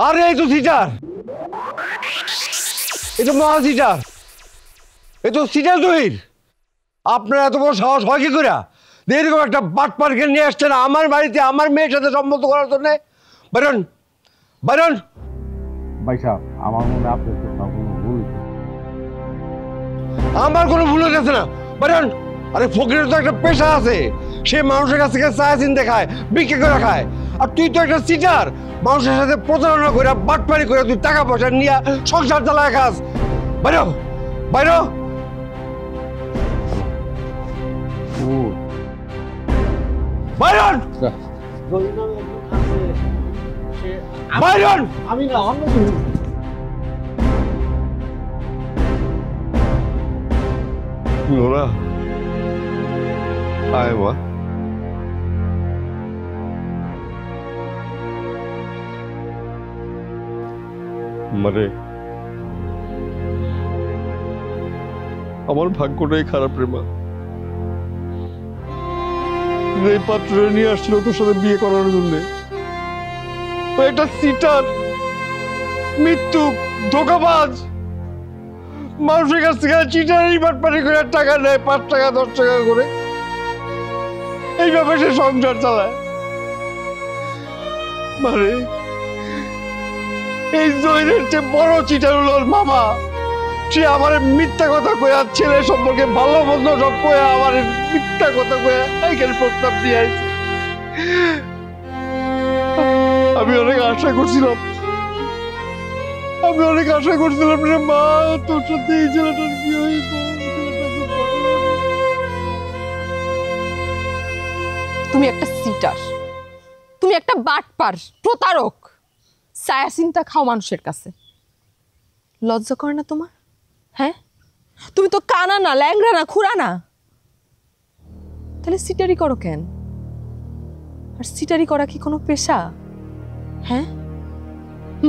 আরে এই তো সিটার, এই তো মহা সিটার, এই তো সিটার জহির। আপনার এত বড় সাহস হয় কি করে এরকম একটা বাটপারকে নিয়ে আসছেন আমার বাড়িতে আমার মেয়ের সাথে সম্মত করার জন্য? Byron Byron. ভাই সাহেব, আমার মনে হয় আপনার কোথাও কোনো ভুল। আমার কোনো ভুল হয়ে গেছে না, বাইরন। আরে ফকিরের তো একটা পেশা আছে, সে মানুষের কাছ থেকে চায়া চিনতে খায়, বিক্রি করে খায়। আর তুই তো একটা সিটার, মানুষের সাথে প্রতারণা করে বাটপারি করে তুই টাকা পয়সা নিয়ে সংসার চালায় খাস। বাইরো বাইরো। Byron Byron. আমি না, অন্য নোরা আয় মা। মানে আমার ভাগ্যটাই খারাপ রে মা। এই পাত্র নিয়ে আসছিল তোর সাথে বিয়ে করার জন্য, একটা সিটার, মৃত্যু, ধোঁকাবাজ, মানুষের কাছ থেকে চিটারি বাটপারি করে টাকা নেয়, 5 টাকা 10 টাকা করে। এইভাবে সে সংসার চালায়। মানে এই জহিরের চেয়ে বড় চিটার হলো ওর মামা। সে আমার মিথ্যা কথা কয়া, ছেলে সম্পর্কে ভালো মন্দ সব কয়া, আমার মিথ্যা কথা কয়া এইখানে প্রস্তাব দিয়ে আসছে। আমি অনেক আশা করছিলাম, আমি অনেক আশা করছিলাম রে মা, তোর সাথে এই ছেলেটার কি হইব। তুমি একটা সিটার, তুমি একটা বাটপার, প্রতারক, ছায়া চিন্তা খাও মানুষের কাছে। লজ্জা করে না তোমার? হ্যাঁ, তুমি তো কানা না, ল্যাংড়া না, খুড়া না, তাহলে সিটারি করো কেন? আর সিটারি করা কি কোনো পেশা? হ্যাঁ,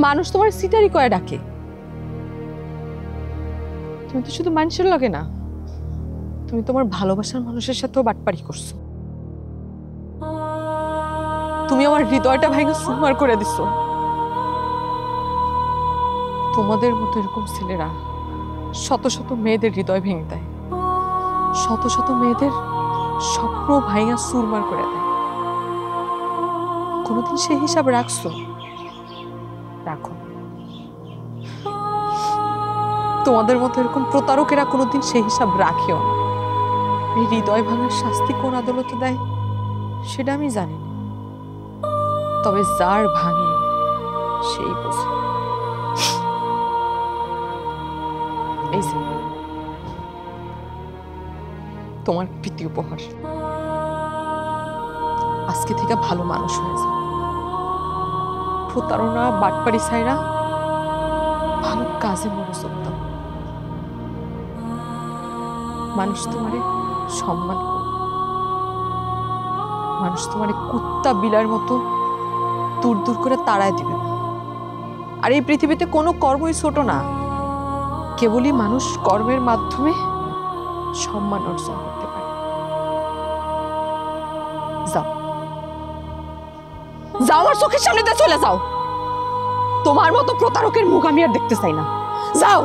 মানুষ তোমার সিটারি করে ডাকে। তুমি তো শুধু মানুষের লাগে না, তুমি তোমার ভালোবাসার মানুষের সাথেও বাটপারি করছো। তুমি আমার হৃদয়টা ভেঙে সুমার করে দিছো। তোমাদের মতো এরকম ছেলেরা শত শত মেয়েদের হৃদয় ভেঙে দেয়, শত শত মেয়েদের স্বপ্ন ভাঙা সুরমার করে দেয়। কোনোদিন সে হিসাব রাখছো? রাখো। তোমাদের মতো এরকম প্রতারকেরা কোনোদিন সে হিসাব রাখেও না। এই হৃদয় ভাঙার শাস্তি কোন আদালতে দেয় সেটা আমি জানি না, তবে যার ভাঙে সেই বোঝে। এই যে তোমার প্রীতি উপহার, আজকে থেকে ভালো মানুষ হয়ে যাও। প্রতারণা বাটপারি ছাইরা ভালো কাজে মনোযোগ দাও। মানুষ তোমারে সম্মান করবে, মানুষ তোমারে কুত্তা বিলার মতো দূর দূর করে তাড়ায় দিবে না। আর এই পৃথিবীতে কোনো কর্মই ছোট না, কেবলই মানুষ কর্মের মাধ্যমে সম্মান অর্জন করতে পারে। যাও যাও, আমার চোখের সামনে দিয়ে চলে যাও। তোমার মতো প্রতারকের মুখ আমি আর দেখতে চাই না। যাও।